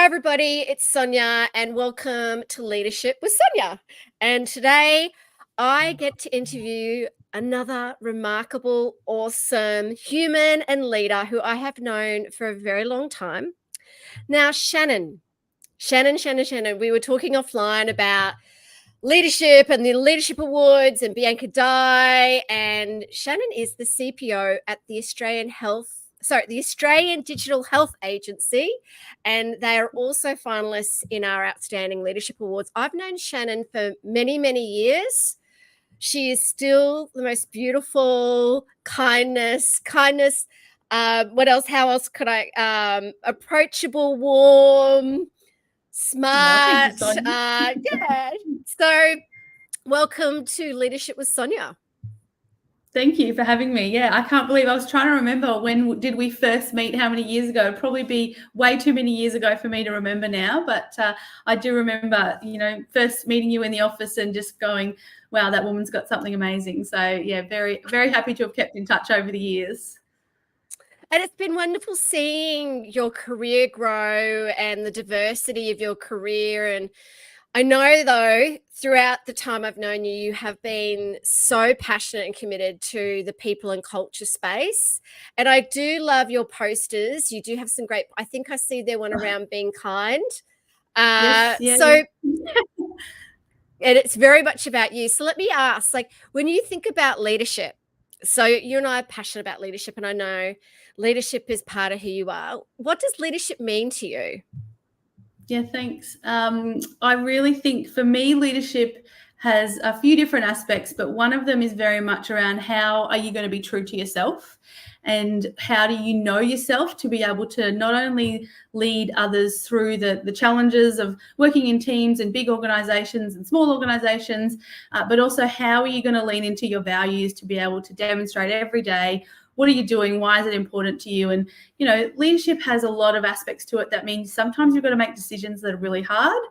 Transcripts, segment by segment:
Hi, everybody. It's Sonia, and welcome to Leadership with Sonia. And today I get to interview another remarkable, awesome human and leader who I have known for a very long time. Now, Shannon, we were talking offline about leadership and the leadership awards and Bianca Dye, and Shannon is the CPO at the Australian Digital Health Agency, and they are also finalists in our Outstanding Leadership Awards. I've known Shannon for many, many years. She is still the most beautiful, kindness. What else? How else could I? Approachable, warm, smart. Yeah. So, welcome to Leadership with Sonia. Thank you for having me. Yeah, I can't believe I was trying to remember when did we first meet, how many years ago. It'd probably be way too many years ago for me to remember now, but I do remember, first meeting you in the office and just going, wow, that woman's got something amazing. So yeah, very, very happy to have kept in touch over the years. And it's been wonderful seeing your career grow and the diversity of your career. And I know, though, throughout the time I've known you, you have been so passionate and committed to the people and culture space. And I do love your posters. You do have some great, I think I see there one around being kind. Yes, yeah. So, and it's very much about you. So let me ask, when you think about leadership, so you and I are passionate about leadership, and I know leadership is part of who you are. What does leadership mean to you? Yeah, thanks. I really think for me, leadership has a few different aspects, but one of them is very much around how are you going to be true to yourself, and how do you know yourself to be able to not only lead others through the challenges of working in teams and big organizations and small organizations, but also how are you going to lean into your values to be able to demonstrate every day, what are you doing? Why is it important to you? And, leadership has a lot of aspects to it. That means sometimes you've got to make decisions that are really hard,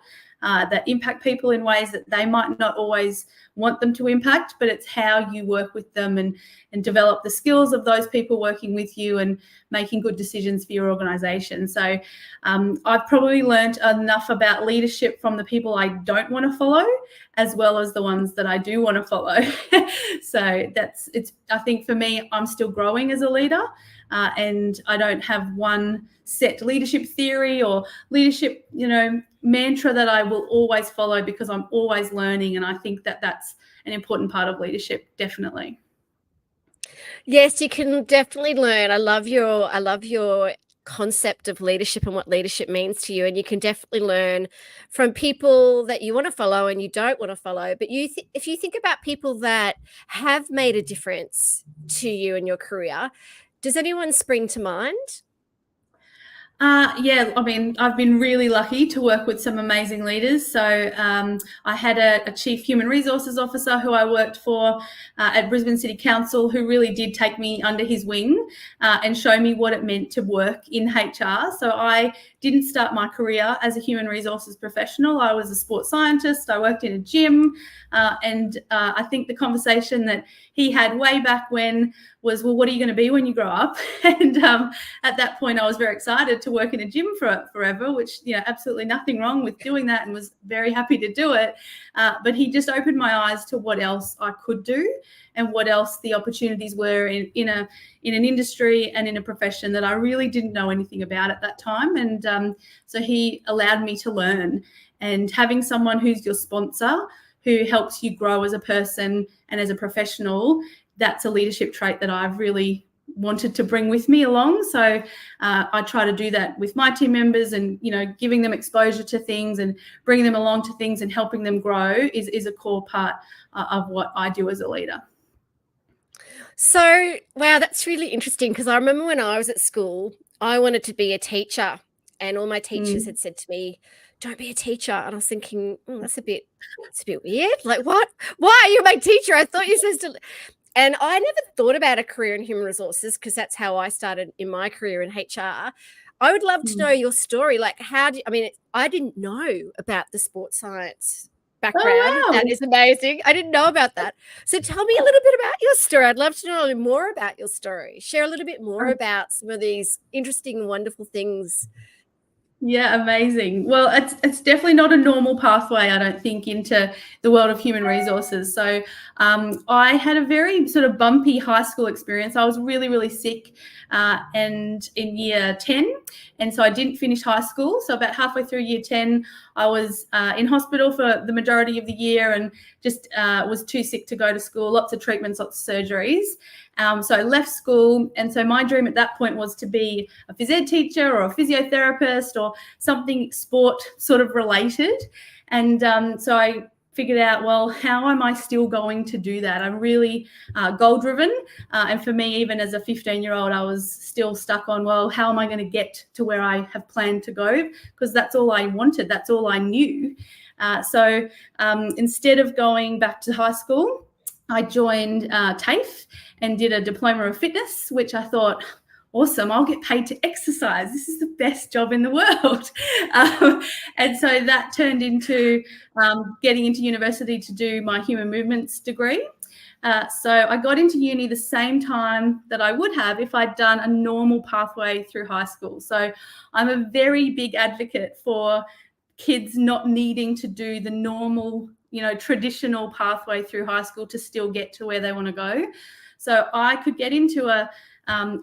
that impact people in ways that they might not always want them to impact, but it's how you work with them and develop the skills of those people working with you and making good decisions for your organization. So I've probably learned enough about leadership from the people I don't want to follow, as well as the ones that I do want to follow. So I think for me, I'm still growing as a leader, and I don't have one set leadership theory or leadership, mantra that I will always follow, because I'm always learning. And I think that that's an important part of leadership, definitely. Yes, you can definitely learn. I love your concept of leadership and what leadership means to you. And you can definitely learn from people that you want to follow and you don't want to follow. But if you think about people that have made a difference to you in your career, does anyone spring to mind? Yeah, I mean, I've been really lucky to work with some amazing leaders. So I had a chief human resources officer who I worked for at Brisbane City Council, who really did take me under his wing and show me what it meant to work in HR. So I didn't start my career as a human resources professional. I was a sports scientist. I worked in a gym. And I think the conversation that he had way back when was, well, what are you going to be when you grow up? And at that point, I was very excited to work in a gym forever, which, absolutely nothing wrong with doing that, and was very happy to do it. But he just opened my eyes to what else I could do and what else the opportunities were in an industry and in a profession that I really didn't know anything about at that time. And so he allowed me to learn. And having someone who's your sponsor, who helps you grow as a person and as a professional, that's a leadership trait that I've really wanted to bring with me along. So I try to do that with my team members, and, giving them exposure to things and bringing them along to things and helping them grow is a core part of what I do as a leader. So, wow, that's really interesting, because I remember when I was at school, I wanted to be a teacher, and all my teachers had said to me, don't be a teacher. And I was thinking, that's a bit weird. Like, what? Why are you my teacher? I thought you were supposed to. And I never thought about a career in human resources, because that's how I started in my career in HR. I would love to know your story. Like, I didn't know about the sports science background. Oh, wow. That is amazing. I didn't know about that. So tell me a little bit about your story. I'd love to know more about your story. Share a little bit more about some of these interesting and wonderful things. Yeah, amazing. Well, it's definitely not a normal pathway, I don't think, into the world of human resources. So I had a very sort of bumpy high school experience. I was really, really sick and in year 10. And so I didn't finish high school. So about halfway through year 10, I was in hospital for the majority of the year and just was too sick to go to school, lots of treatments, lots of surgeries. So I left school. And so my dream at that point was to be a phys ed teacher or a physiotherapist or something sport sort of related. And so I figured out, well, how am I still going to do that? I'm really goal driven. And for me, even as a 15-year-old, I was still stuck on, well, how am I going to get to where I have planned to go? Because that's all I wanted. That's all I knew. So instead of going back to high school, I joined TAFE and did a diploma of fitness, which I thought, awesome, I'll get paid to exercise. This is the best job in the world. And so that turned into getting into university to do my human movements degree. So I got into uni the same time that I would have if I'd done a normal pathway through high school. So I'm a very big advocate for kids not needing to do the normal, traditional pathway through high school to still get to where they want to go. So I could get into a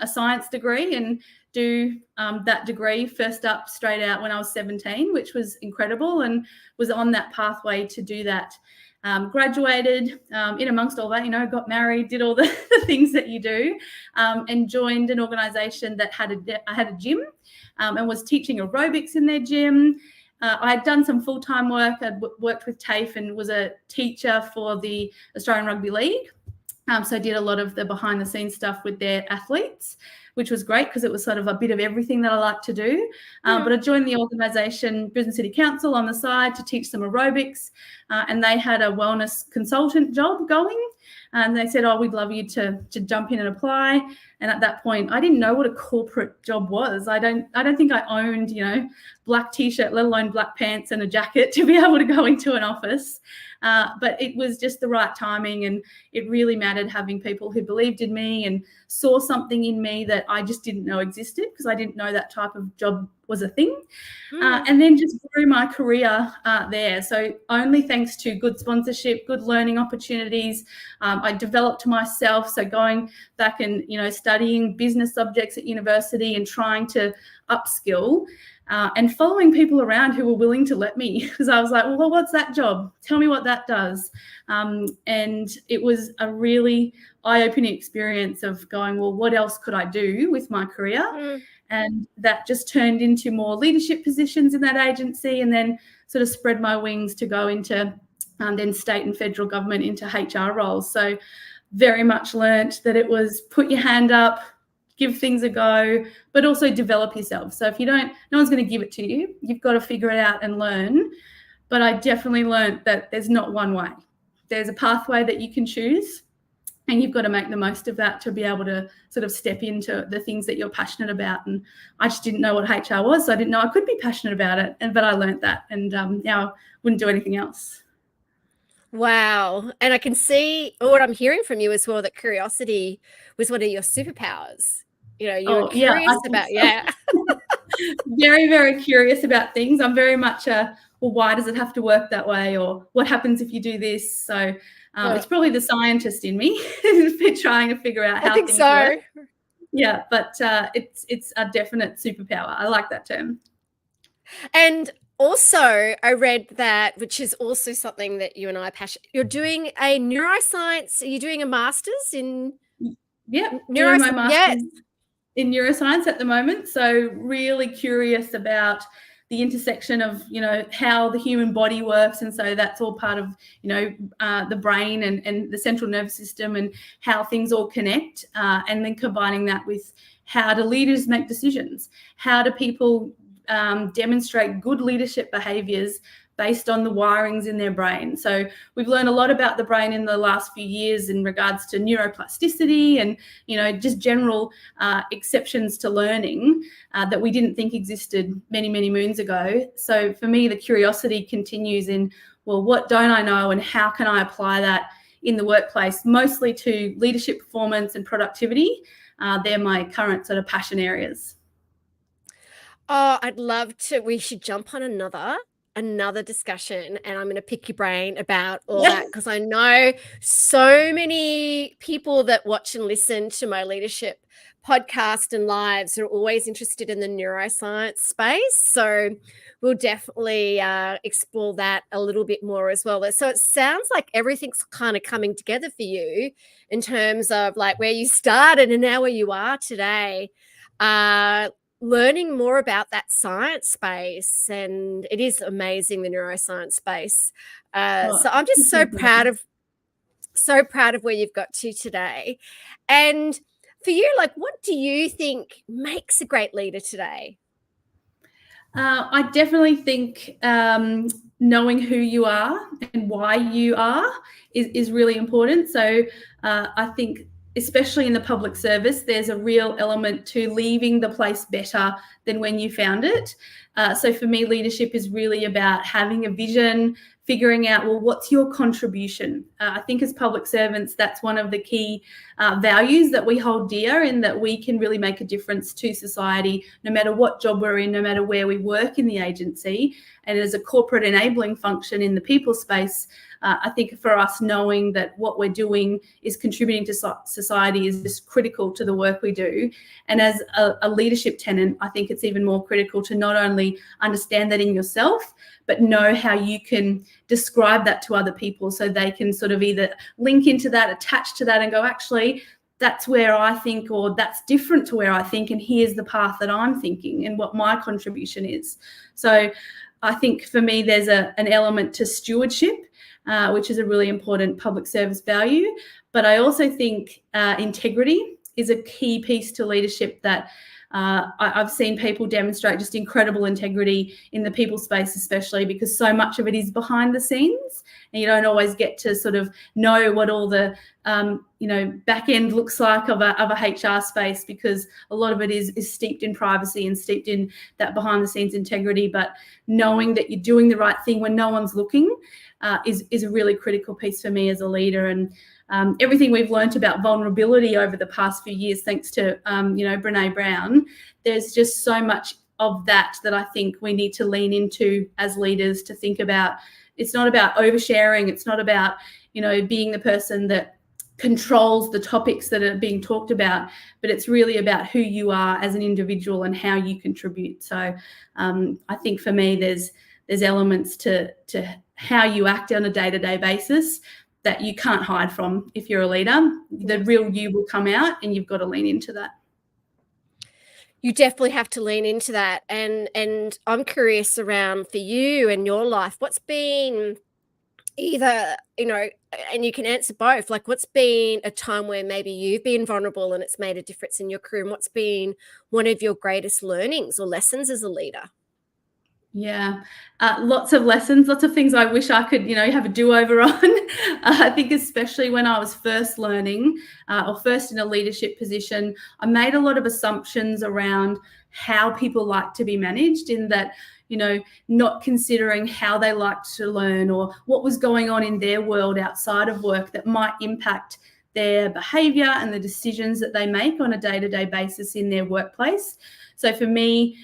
science degree and do that degree first up straight out when I was 17, which was incredible, and was on that pathway to do that. Graduated in amongst all that, got married, did all the things that you do, and joined an organisation that had a gym and was teaching aerobics in their gym. I had done some full-time work. I'd worked with TAFE and was a teacher for the Australian Rugby League. So I did a lot of the behind-the-scenes stuff with their athletes, which was great because it was sort of a bit of everything that I like to do. But I joined the organisation, Brisbane City Council, on the side to teach them aerobics, and they had a wellness consultant job going. And they said, we'd love you to jump in and apply. And at that point, I didn't know what a corporate job was. I don't think I owned, black T-shirt, let alone black pants and a jacket to be able to go into an office. But it was just the right timing, and it really mattered having people who believed in me and saw something in me that I just didn't know existed, because I didn't know that type of job was a thing. And then just grew my career there. So only thanks to good sponsorship, good learning opportunities, I developed myself. So going back and, studying business subjects at university and trying to upskill. And following people around who were willing to let me, because I was like, well, what's that job? Tell me what that does. And it was a really eye-opening experience of going, well, what else could I do with my career? And that just turned into more leadership positions in that agency, and then sort of spread my wings to go into then state and federal government into HR roles. So very much learnt that it was put your hand up, give things a go, but also develop yourself. So if you don't, no one's going to give it to you. You've got to figure it out and learn. But I definitely learned that there's not one way. There's a pathway that you can choose, and you've got to make the most of that to be able to sort of step into the things that you're passionate about. And I just didn't know what HR was, so I didn't know I could be passionate about it. But I learned that, and now I wouldn't do anything else. Wow. And I can see, or what I'm hearing from you as well, that curiosity was one of your superpowers. You were curious about, very, very curious about things. I'm very much well, why does it have to work that way? Or what happens if you do this? So it's probably the scientist in me trying to figure out how things work. Yeah, but it's a definite superpower. I like that term. And also, I read that, which is also something that you and I are passionate. You're doing a neuroscience. Are you doing a master's in? Yeah, doing my master's in neuroscience at the moment. So really curious about the intersection of, how the human body works. And so that's all part of, the brain and the central nervous system and how things all connect. And then combining that with how do leaders make decisions? How do people demonstrate good leadership behaviours based on the wirings in their brain? So we've learned a lot about the brain in the last few years in regards to neuroplasticity and, just general exceptions to learning that we didn't think existed many, many moons ago. So for me, the curiosity continues in, well, what don't I know and how can I apply that in the workplace, mostly to leadership performance and productivity. They're my current sort of passion areas. Oh, I'd love to. We should jump on another discussion, and I'm going to pick your brain about all Yeah. that, because I know so many people that watch and listen to my leadership podcast and lives are always interested in the neuroscience space. So we'll definitely explore that a little bit more as well. So it sounds like everything's kind of coming together for you in terms of like where you started and now where you are today. Uh, Learning more about that science space, and it is amazing, the neuroscience space. Oh, So I'm just thank you. so proud of where you've got to today. And for you, like, what do you think makes a great leader today? I definitely think knowing who you are and why you are is really important. So I think, especially in the public service, there's a real element to leaving the place better than when you found it. So for me, leadership is really about having a vision, figuring out, well, what's your contribution? I think as public servants, that's one of the key values that we hold dear, in that we can really make a difference to society, no matter what job we're in, no matter where we work in the agency. And as a corporate enabling function in the people space, I think for us, knowing that what we're doing is contributing to society is just critical to the work we do. And as a leadership tenant, I think it's even more critical to not only understand that in yourself, but know how you can describe that to other people, so they can sort of either link into that, attach to that, and go, actually, that's where I think, or that's different to where I think, and here's the path that I'm thinking and what my contribution is. So I think for me, there's an element to stewardship, which is a really important public service value. But I also think integrity is a key piece to leadership that I've seen people demonstrate just incredible integrity in the people space, especially because so much of it is behind the scenes, and you don't always get to sort of know what all the back end looks like of a HR space, because a lot of it is steeped in privacy and steeped in that behind the scenes integrity. But knowing that you're doing the right thing when no one's looking is a really critical piece for me as a leader. And everything we've learned about vulnerability over the past few years, thanks to Brene Brown, there's just so much of that I think we need to lean into as leaders, to think about. It's not about oversharing. It's not about being the person that controls the topics that are being talked about, but it's really about who you are as an individual and how you contribute. So I think for me, there's elements to how you act on a day-to-day basis that you can't hide from. If you're a leader, the real you will come out, and you've got to lean into that. You definitely have to lean into that. And I'm curious around, for you and your life, what's been either, and you can answer both, like what's been a time where maybe you've been vulnerable and it's made a difference in your career, and what's been one of your greatest learnings or lessons as a leader? Yeah, lots of lessons, lots of things I wish I could, have a do-over on. I think especially when I was first learning or first in a leadership position, I made a lot of assumptions around how people like to be managed, in that, not considering how they liked to learn or what was going on in their world outside of work that might impact their behavior and the decisions that they make on a day-to-day basis in their workplace. So for me,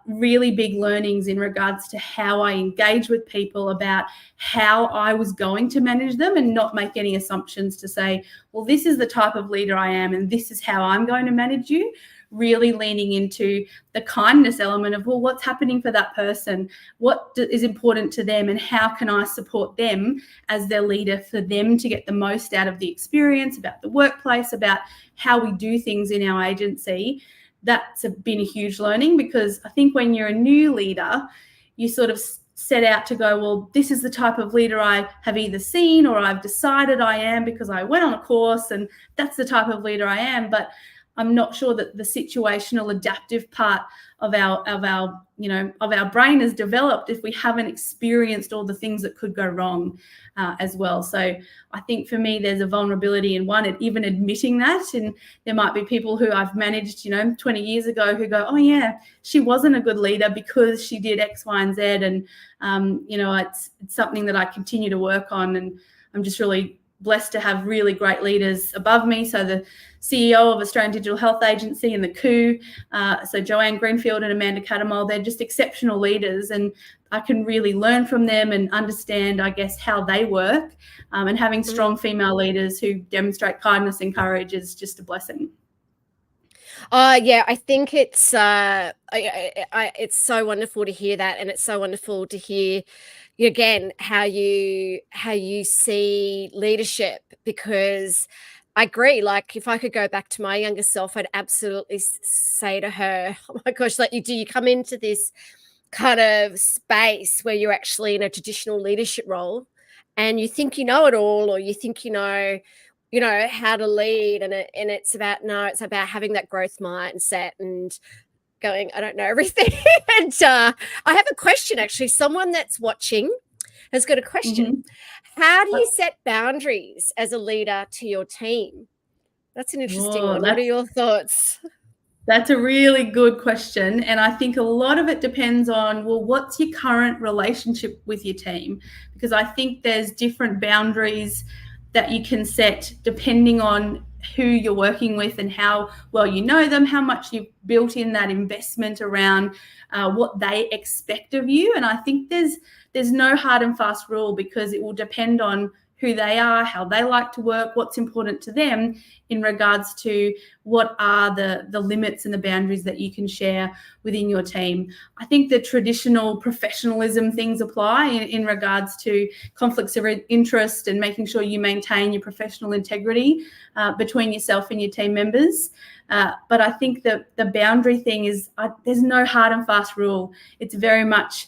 really big learnings in regards to how I engage with people, about how I was going to manage them, and not make any assumptions to say, well, this is the type of leader I am and this is how I'm going to manage you. Really leaning into the kindness element of, well, what's happening for that person? What is important to them, and how can I support them as their leader for them to get the most out of the experience, about the workplace, about how we do things in our agency. That's been a huge learning, because I think when you're a new leader, you sort of set out to go, well, this is the type of leader I have either seen or I've decided I am because I went on a course, and that's the type of leader I am. But I'm not sure that the situational adaptive part of our brain is developed if we haven't experienced all the things that could go wrong as well. So I think for me, there's a vulnerability in one, even admitting that. And there might be people who I've managed, 20 years ago, who go, oh yeah, she wasn't a good leader because she did X, Y, and Z. And, it's something that I continue to work on. And I'm just really blessed to have really great leaders above me. So the CEO of Australian Digital Health Agency and the COO, so Joanne Greenfield and Amanda Cattermole, they're just exceptional leaders, and I can really learn from them and understand, I guess, how they work. And having strong female leaders who demonstrate kindness and courage is just a blessing. Yeah, I think it's it's so wonderful to hear that, and it's so wonderful to hear again how you see leadership, because I agree. Like, if I could go back to my younger self, I'd absolutely say to her, "Oh my gosh, like, do you come into this kind of space where you're actually in a traditional leadership role, and you think you know it all, or you think you know how to lead, and it's about having that growth mindset and going, I don't know everything." And I have a question, actually. Someone that's watching has got a question. How do you set boundaries as a leader to your team? That's an interesting one. What are your thoughts? That's a really good question. And I think a lot of it depends on, well, what's your current relationship with your team? Because I think there's different boundaries that you can set depending on who you're working with and how well you know them, how much you've built in that investment around what they expect of you. And I think there's no hard and fast rule, because it will depend on who they are, how they like to work, what's important to them in regards to what are the limits and the boundaries that you can share within your team. I think the traditional professionalism things apply in regards to conflicts of interest and making sure you maintain your professional integrity between yourself and your team members. But I think that the boundary thing is, there's no hard and fast rule. It's very much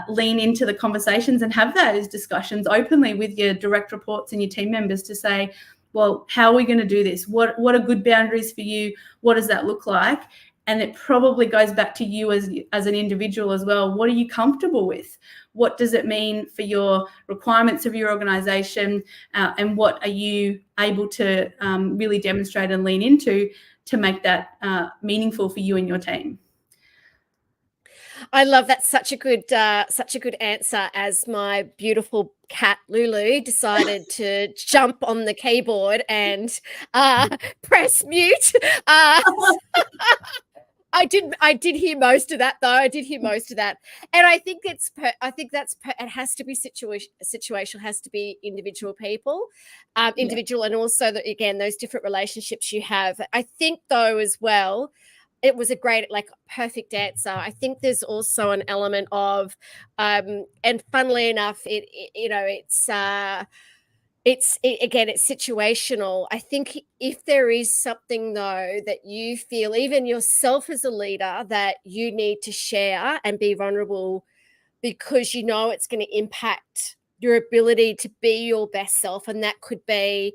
lean into the conversations and have those discussions openly with your direct reports and your team members to say, well, how are we going to do this? What are good boundaries for you? What does that look like? And it probably goes back to you as an individual as well. What are you comfortable with? What does it mean for your requirements of your organization? And what are you able to really demonstrate and lean into to make that meaningful for you and your team? I love that. Such a good answer. As my beautiful cat Lulu decided to jump on the keyboard and press mute. I did hear most of that, though. I did hear most of that, and I think it has to be situational, has to be individual people, individual, and also that, again, those different relationships you have. I think, though, as well, it was a great, like, perfect answer. I think there's also an element of, and funnily enough, again, it's situational. I think if there is something, though, that you feel, even yourself as a leader, that you need to share and be vulnerable, because it's going to impact your ability to be your best self. And that could be,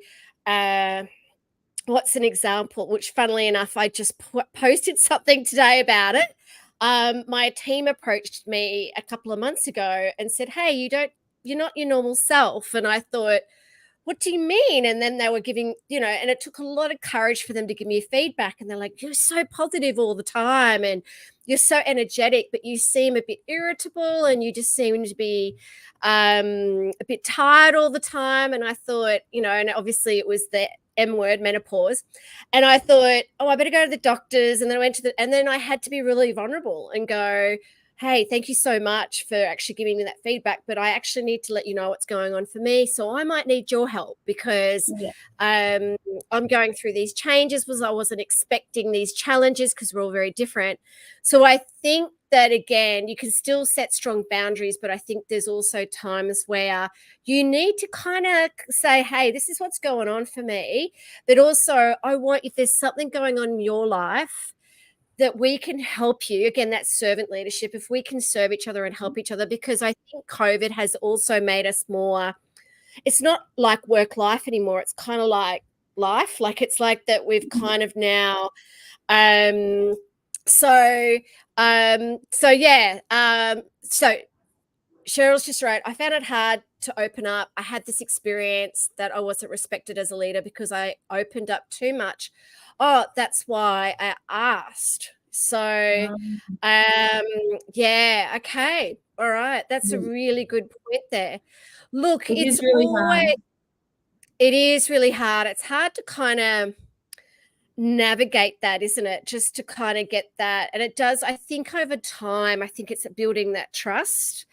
what's an example, which funnily enough, I just posted something today about it. My team approached me a couple of months ago and said, "Hey, you're not your normal self." And I thought, what do you mean? And then they were giving, and it took a lot of courage for them to give me feedback. And they're like, "You're so positive all the time, and you're so energetic, but you seem a bit irritable, and you just seem to be a bit tired all the time." And I thought, and obviously it was the M word, menopause. And I thought, oh, I better go to the doctors. And then I went and then I had to be really vulnerable and go, "Hey, thank you so much for actually giving me that feedback, but I actually need to let you know what's going on for me. So I might need your help, because I'm going through these changes. I wasn't expecting these challenges, because we're all very different." So I think that, again, you can still set strong boundaries, but I think there's also times where you need to kind of say, "Hey, this is what's going on for me." But also, if there's something going on in your life, that we can help you. Again, that's servant leadership. If we can serve each other and help each other, because I think COVID has also made us more, it's not like work life anymore. It's kind of like life. Like, it's like that we've kind of now, so Cheryl's just right. I found it hard to open up. I had this experience that I wasn't respected as a leader because I opened up too much. Oh, that's why I asked. So, yeah, okay. All right. That's a really good point there. Look, it is really hard. It is really hard. It's hard to kind of navigate that, isn't it? Just to kind of get that. And it does, I think over time, I think it's building that trust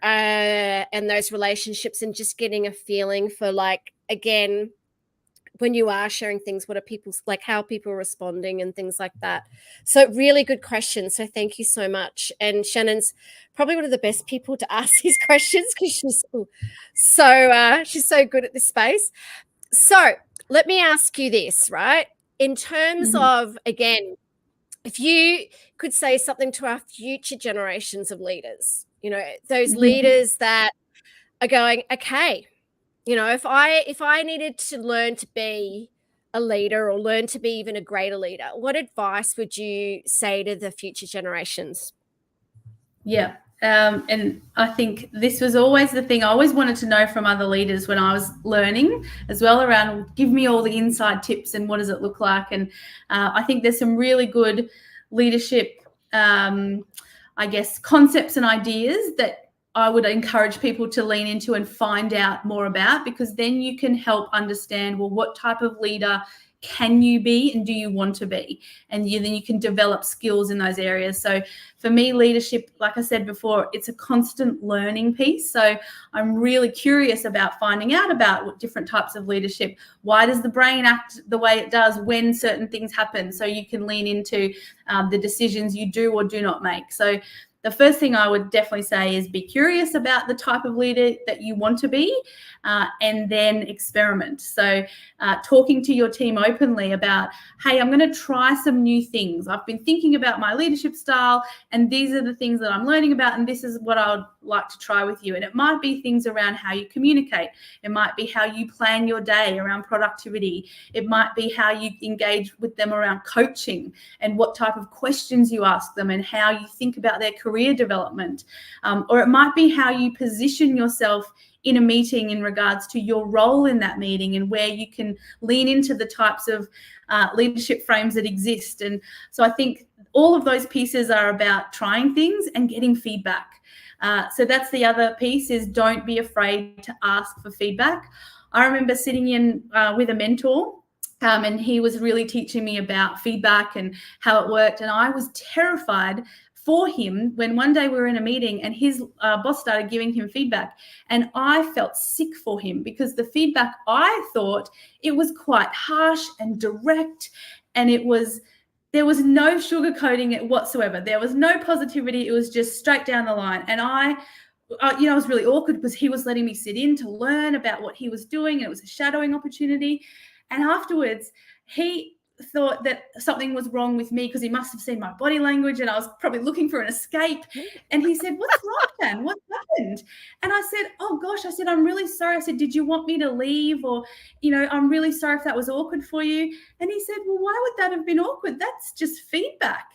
and those relationships and just getting a feeling for, like, again, when you are sharing things, what are people's, like, how people are responding and things like that. So really good question. So thank you so much. And Shannon's probably one of the best people to ask these questions because she's so good at this space. So let me ask you this, right? In terms of, again, if you could say something to our future generations of leaders, those leaders that are going, okay, if I needed to learn to be a leader or learn to be even a greater leader, what advice would you say to the future generations? Yeah. And I think this was always the thing I always wanted to know from other leaders when I was learning as well, around give me all the inside tips and what does it look like. And I think there's some really good leadership, I guess, concepts and ideas that I would encourage people to lean into and find out more about, because then you can help understand, well, what type of leader can you be and do you want to be? And then you can develop skills in those areas. So for me, leadership, like I said before, it's a constant learning piece. So I'm really curious about finding out about what different types of leadership. Why does the brain act the way it does when certain things happen? So you can lean into the decisions you do or do not make. So the first thing I would definitely say is be curious about the type of leader that you want to be, and then experiment. So talking to your team openly about, hey, I'm going to try some new things. I've been thinking about my leadership style, and these are the things that I'm learning about, and this is what I would like to try with you. And it might be things around how you communicate. It might be how you plan your day around productivity. It might be how you engage with them around coaching and what type of questions you ask them and how you think about their career development. Or it might be how you position yourself in a meeting in regards to your role in that meeting and where you can lean into the types of leadership frames that exist. And so I think all of those pieces are about trying things and getting feedback. So that's the other piece, is don't be afraid to ask for feedback. I remember sitting in with a mentor, and he was really teaching me about feedback and how it worked. And I was terrified for him when one day we were in a meeting and his boss started giving him feedback, and I felt sick for him because the feedback, I thought it was quite harsh and direct, and there was no sugarcoating it whatsoever. There was no positivity. It was just straight down the line. And I was really awkward because he was letting me sit in to learn about what he was doing, and it was a shadowing opportunity. And afterwards, he thought that something was wrong with me because he must have seen my body language and I was probably looking for an escape. And he said, "What's wrong, Jan? What happened?" And I said, "Oh gosh," I said, "I'm really sorry." I said, "Did you want me to leave? Or, I'm really sorry if that was awkward for you." And he said, "Well, why would that have been awkward? That's just feedback."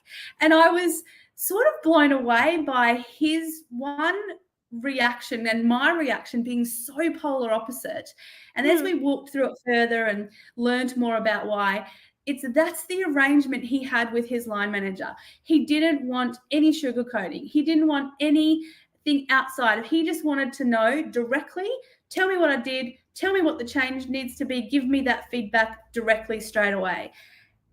And I was sort of blown away by his one reaction and my reaction being so polar opposite. And as we walked through it further and learned more about why, that's the arrangement he had with his line manager. He didn't want any sugarcoating. He didn't want anything outside. He just wanted to know directly, tell me what I did, tell me what the change needs to be, give me that feedback directly straight away.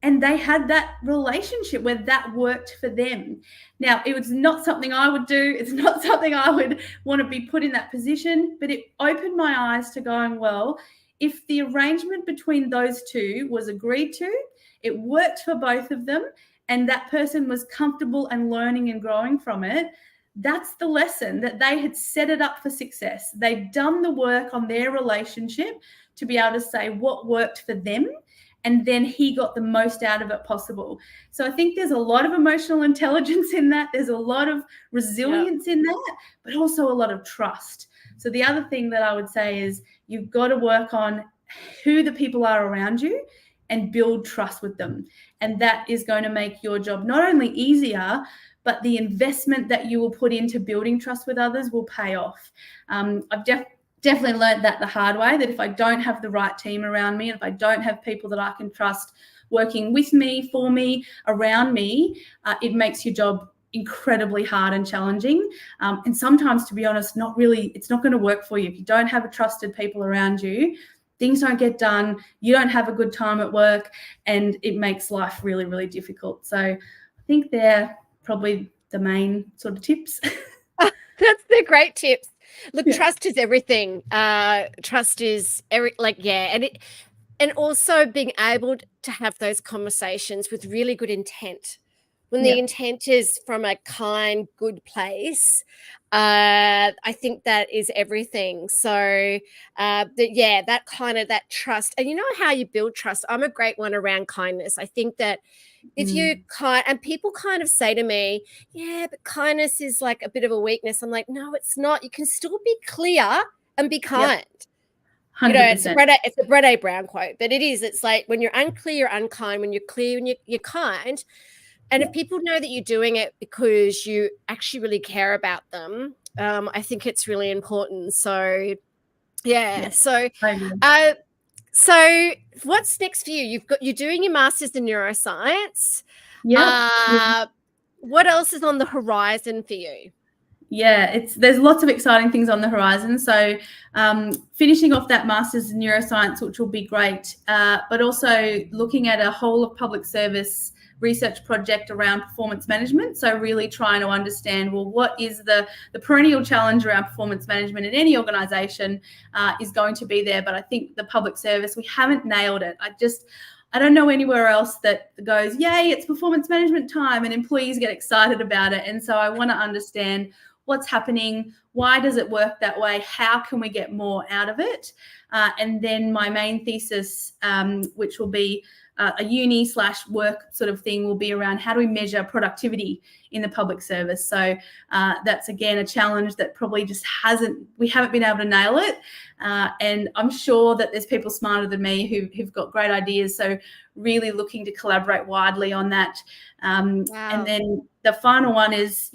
And they had that relationship where that worked for them. Now, it was not something I would do. It's not something I would want to be put in that position, but it opened my eyes to going, well, if the arrangement between those two was agreed to, it worked for both of them, and that person was comfortable and learning and growing from it, that's the lesson, that they had set it up for success. They'd done the work on their relationship to be able to say what worked for them, and then he got the most out of it possible. So I think there's a lot of emotional intelligence in that. There's a lot of resilience in that, but also a lot of trust. So the other thing that I would say is you've got to work on who the people are around you and build trust with them. And that is going to make your job not only easier, but the investment that you will put into building trust with others will pay off. I've definitely learned that the hard way, that if I don't have the right team around me, and if I don't have people that I can trust working with me, for me, around me, it makes your job incredibly hard and challenging. And sometimes, to be honest, it's not going to work for you. If you don't have trusted people around you, things don't get done, you don't have a good time at work, and it makes life really, really difficult. So I think they're probably the main sort of tips. They're great tips. Look, Yeah. trust is everything. Trust is and also being able to have those conversations with really good intent. When the Yeah. intent is from a kind, good place, I think that is everything. So, that trust, and you know how you build trust. I'm a great one around kindness. I think that if you kind, and people kind of say to me, yeah, but kindness is like a bit of a weakness. I'm like, no, it's not. You can still be clear and be Yep. kind. You know, it's 100%. a Brené Brown quote, but it is. It's like when you're unclear, you're unkind. When you're clear and you're kind. And if people know that you're doing it because you actually really care about them, I think it's really important. So, yeah. Yeah. So, I agree. so what's next for you? You're doing your master's in neuroscience. Yep. What else is on the horizon for you? Yeah, there's lots of exciting things on the horizon. So finishing off that master's in neuroscience, which will be great, but also looking at a whole of public service research project around performance management. So really trying to understand, well, what is the perennial challenge around performance management in any organisation is going to be there. But I think the public service, we haven't nailed it. I don't know anywhere else that goes, yay, it's performance management time, and employees get excited about it. And so I want to understand what's happening, why does it work that way, how can we get more out of it? And then my main thesis, which will be a uni/work sort of thing, will be around how do we measure productivity in the public service. So that's, again, a challenge that probably just we haven't been able to nail it. And I'm sure that there's people smarter than me who've got great ideas. So really looking to collaborate widely on that. Wow. And then the final one is,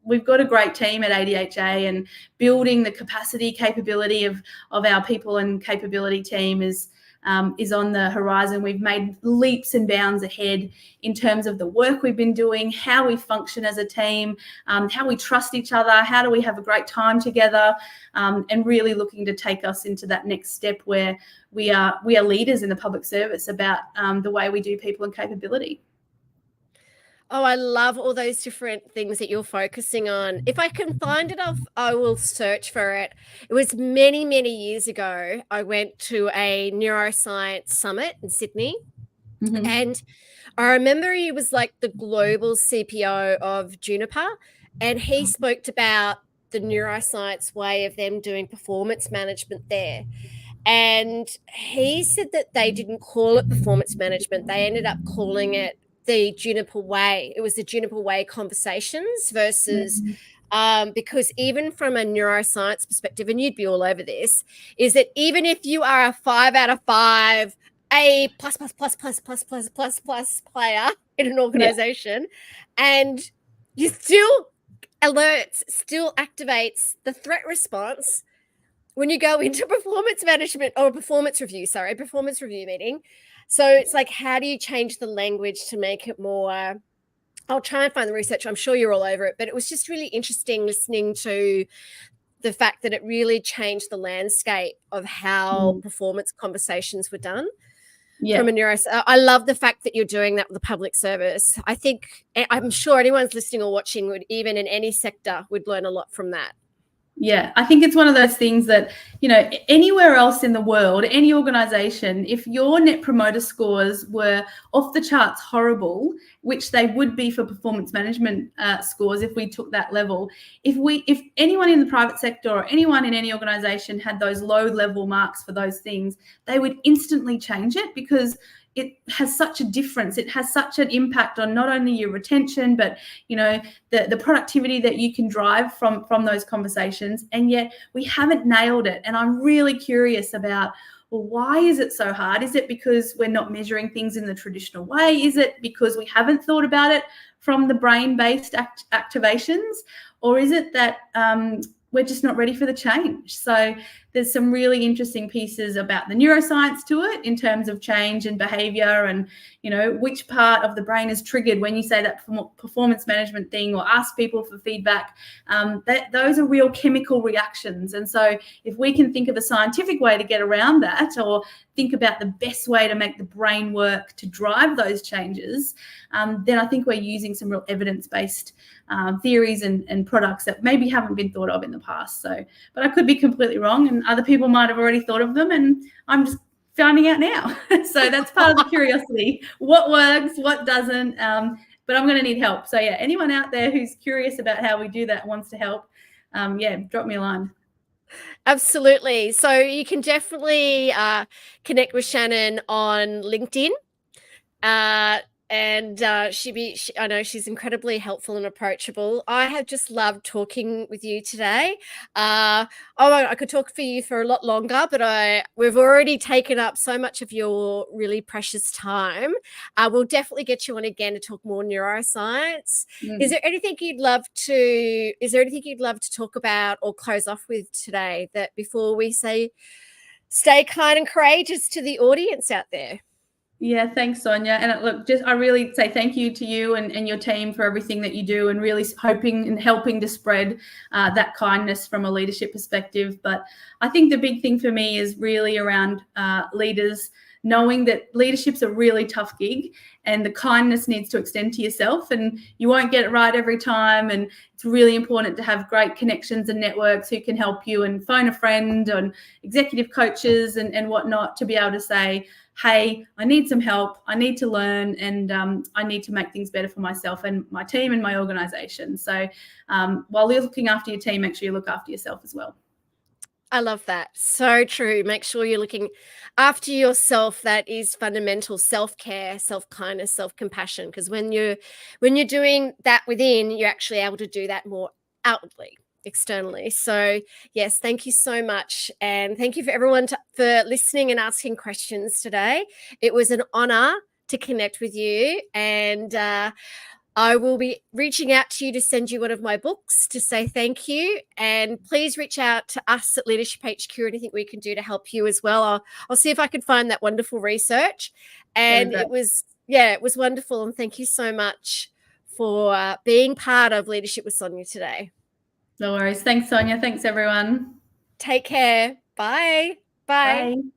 we've got a great team at ADHA, and building the capability of our people and capability team is on the horizon. We've made leaps and bounds ahead in terms of the work we've been doing, how we function as a team, how we trust each other, how do we have a great time together, and really looking to take us into that next step where we are leaders in the public service about the way we do people and capability. Oh, I love all those different things that you're focusing on. If I can find it, I will search for it. It was many, many years ago. I went to a neuroscience summit in Sydney. Mm-hmm. And I remember he was like the global CPO of Juniper. And he spoke about the neuroscience way of them doing performance management there. And he said that they didn't call it performance management. They ended up calling it the Juniper Way. It was the Juniper Way conversations versus, because even from a neuroscience perspective, and you'd be all over this, is that even if you are a 5 out of 5, A plus player in an organization, and you still activates the threat response when you go into performance management or performance review meeting. So it's like, how do you change the language to make it more, I'll try and find the research. I'm sure you're all over it, but it was just really interesting listening to the fact that it really changed the landscape of how performance conversations were done. Yeah. From a I love the fact that you're doing that with the public service. I'm sure anyone's listening or watching would, even in any sector, would learn a lot from that. Yeah, I think it's one of those things that, anywhere else in the world, any organization, if your net promoter scores were off the charts horrible, which they would be for performance management scores if we took that level, if anyone in the private sector or anyone in any organization had those low level marks for those things, they would instantly change it, because it has such a difference. It has such an impact on not only your retention, but the productivity that you can drive from those conversations. And yet we haven't nailed it. And I'm really curious about, well, why is it so hard? Is it because we're not measuring things in the traditional way? Is it because we haven't thought about it from the brain-based activations? Or is it that we're just not ready for the change? So there's some really interesting pieces about the neuroscience to it in terms of change and behavior, and which part of the brain is triggered when you say that performance management thing or ask people for feedback. Those are real chemical reactions, and so if we can think of a scientific way to get around that, or think about the best way to make the brain work to drive those changes, then I think we're using some real evidence-based theories and products that maybe haven't been thought of in the past. So, but I could be completely wrong, and other people might have already thought of them, and I'm just finding out now. So that's part of the curiosity. What works, what doesn't, but I'm going to need help. So yeah, anyone out there who's curious about how we do that, wants to help, drop me a line. Absolutely. So you can definitely connect with Shannon on LinkedIn. And I know she's incredibly helpful and approachable. I have just loved talking with you today. I could talk for you for a lot longer, but we've already taken up so much of your really precious time. We'll definitely get you on again to talk more neuroscience. Is there anything you'd love to talk about or close off with today, that before we say stay kind and courageous to the audience out there? Yeah, thanks, Sonia. And look, I really say thank you to you and your team for everything that you do, and really hoping and helping to spread that kindness from a leadership perspective. But I think the big thing for me is really around leaders knowing that leadership's a really tough gig, and the kindness needs to extend to yourself, and you won't get it right every time. And it's really important to have great connections and networks who can help you, and phone a friend and executive coaches and whatnot, to be able to say, hey, I need some help, I need to learn, and I need to make things better for myself and my team and my organization. So while you're looking after your team, make sure you look after yourself as well. I love that. So true. Make sure you're looking after yourself. That is fundamental. Self-care, self-kindness, self-compassion. Because when you're doing that within, you're actually able to do that more outwardly, externally. So yes, thank you so much. And thank you for everyone for listening and asking questions today. It was an honor to connect with you. And I will be reaching out to you to send you one of my books to say thank you. And please reach out to us at Leadership HQ, anything we can do to help you as well. I'll see if I can find that wonderful research. And it was wonderful. And thank you so much for being part of Leadership with Sonia today. No worries. Thanks, Sonia. Thanks, everyone. Take care. Bye. Bye. Bye.